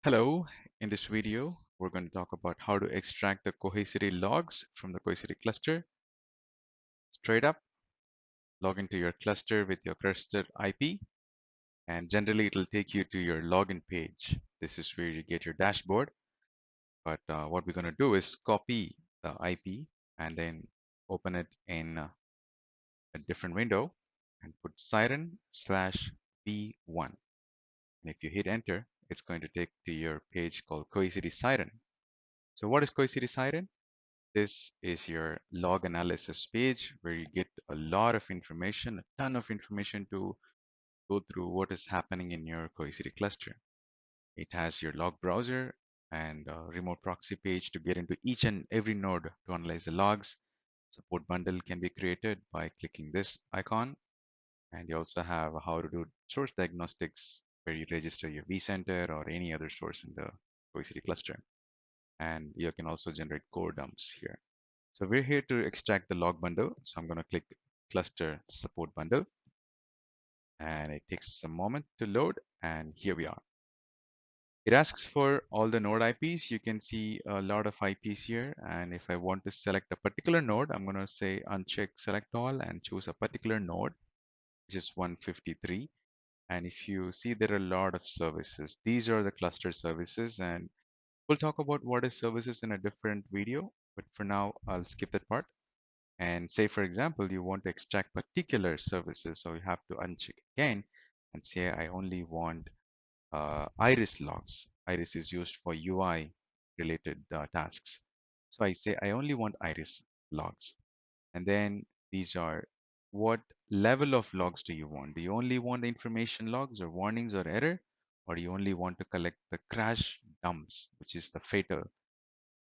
Hello, in this video, we're going to talk about how to extract the Cohesity logs from the Cohesity cluster. Straight up, log into your cluster with your cluster IP, and generally it'll take you to your login page. This is where you get your dashboard. But what we're going to do is copy the IP and then open it in a different window and put siren/v1. And if you hit enter, it's going to take to your page called Cohesity Siren. So what is Cohesity Siren? This is your log analysis page where you get a lot of information, a ton of information to go through what is happening in your Cohesity cluster. It has your log browser and a remote proxy page to get into each and every node to analyze the logs. Support bundle can be created by clicking this icon. And you also have how to do source diagnostics where you register your vCenter or any other source in the Cohesity cluster. And you can also generate core dumps here. So we're here to extract the log bundle. So I'm going to click cluster support bundle and it takes a moment to load and here we are. It asks for all the node IPs. You can see a lot of IPs here. And if I want to select a particular node, I'm going to say uncheck select all and choose a particular node, which is 153. And if you see there are a lot of services, these are the cluster services and we'll talk about what is services in a different video. But for now, I'll skip that part. And say, for example, you want to extract particular services. So you have to uncheck again and say, I only want Iris logs. Iris is used for UI related tasks. So I say, I only want Iris logs. And then these are what level of logs do you want? Do you only want the information logs or warnings or error? Or do you only want to collect the crash dumps, which is the fatal?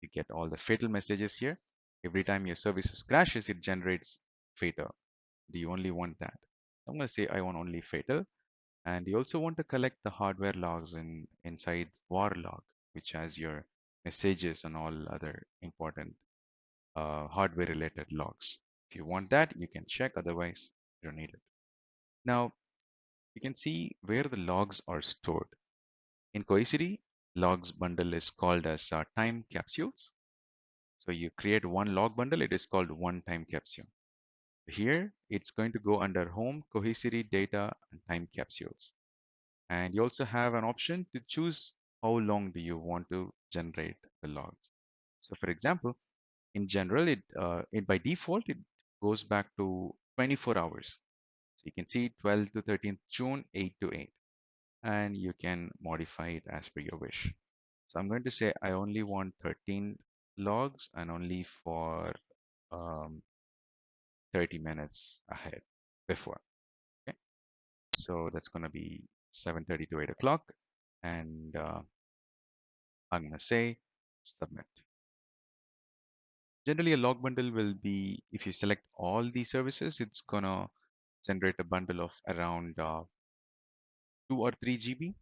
You get all the fatal messages here. Every time your services crashes, it generates fatal. Do you only want that? I'm going to say I want only fatal. And you also want to collect the hardware logs inside war log, which has your messages and all other important hardware related logs. If you want that, you can check. Otherwise, you don't need it. Now, you can see where the logs are stored. In Cohesity, logs bundle is called as time capsules. So you create one log bundle, it is called one time capsule. Here, it's going to go under home, Cohesity, data, and time capsules. And you also have an option to choose how long do you want to generate the logs. So for example, in general, it by default, it goes back to 24 hours. So you can see 12 to 13th June, 8 to 8. And you can modify it as per your wish. So I'm going to say I only want 13 logs and only for um, 30 minutes ahead before. Okay, so that's going to be 7:30 to 8 o'clock, and I'm going to say submit. Generally, a log bundle will be, if you select all these services, it's going to generate a bundle of around 2 or 3 GB.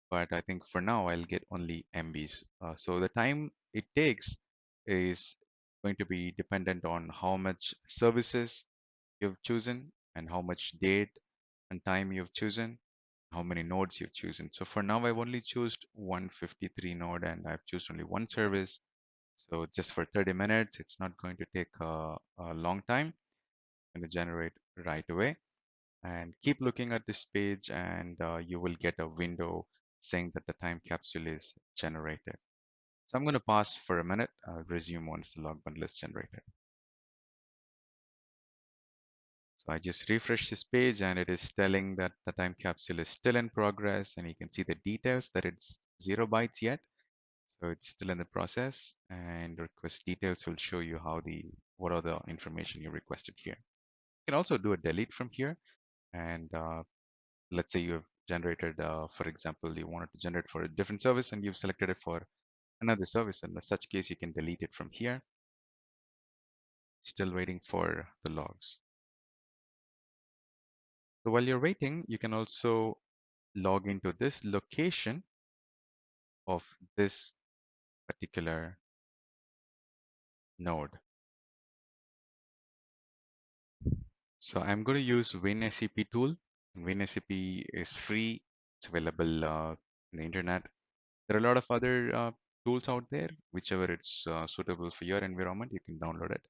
But I think for now, I'll get only MBs. So the time it takes is going to be dependent on how much services you've chosen and how much date and time you've chosen, how many nodes you've chosen. So for now, I've only chosen 153 node and I've chosen only one service. So just for 30 minutes, it's not going to take a long time. It's going to generate right away. And keep looking at this page and you will get a window saying that the time capsule is generated. So I'm going to pause for a minute. I'll resume once the log bundle is generated. So I just refresh this page and it is telling that the time capsule is still in progress and you can see the details that it's 0 bytes yet. So it's still in the process and request details will show you what are the information you requested here. You can also do a delete from here and let's say you have generated, for example, you wanted to generate for a different service and you've selected it for another service. And in such case, you can delete it from here. Still waiting for the logs. So while you're waiting, you can also log into this location of this particular node. So I'm going to use Winscp tool. Winscp is free. It's available on the internet. There are a lot of other tools out there, whichever it's suitable for your environment, you can download it.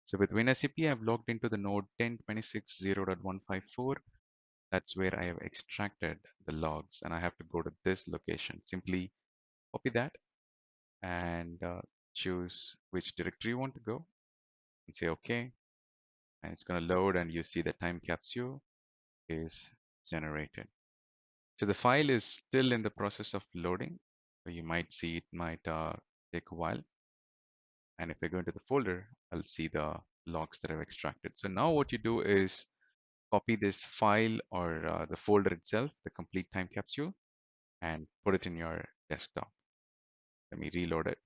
So with WinSCP, I've logged into the node 10.26.0.154. That's where I have extracted the logs, and I have to go to this location. Simply copy that and choose which directory you want to go and say OK. And it's going to load, and you see the time capsule is generated. So the file is still in the process of loading. So you might see it might take a while. And if I go into the folder, I'll see the logs that I've extracted. So now what you do is copy this file or the folder itself, the complete time capsule, and put it in your desktop. Let me reload it.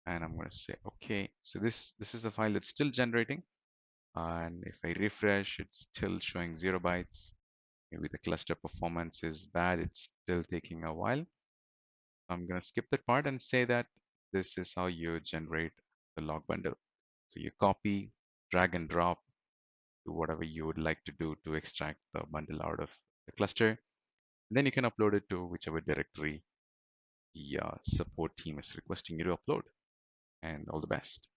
And I'm going to say, okay, so this is the file that's still generating. And if I refresh, it's still showing 0 bytes. Maybe the cluster performance is bad. It's still taking a while. I'm going to skip that part and say that this is how you generate the log bundle. So you copy, drag and drop to whatever you would like to do to extract the bundle out of the cluster. Then you can upload it to whichever directory the support team is requesting you to upload. And all the best.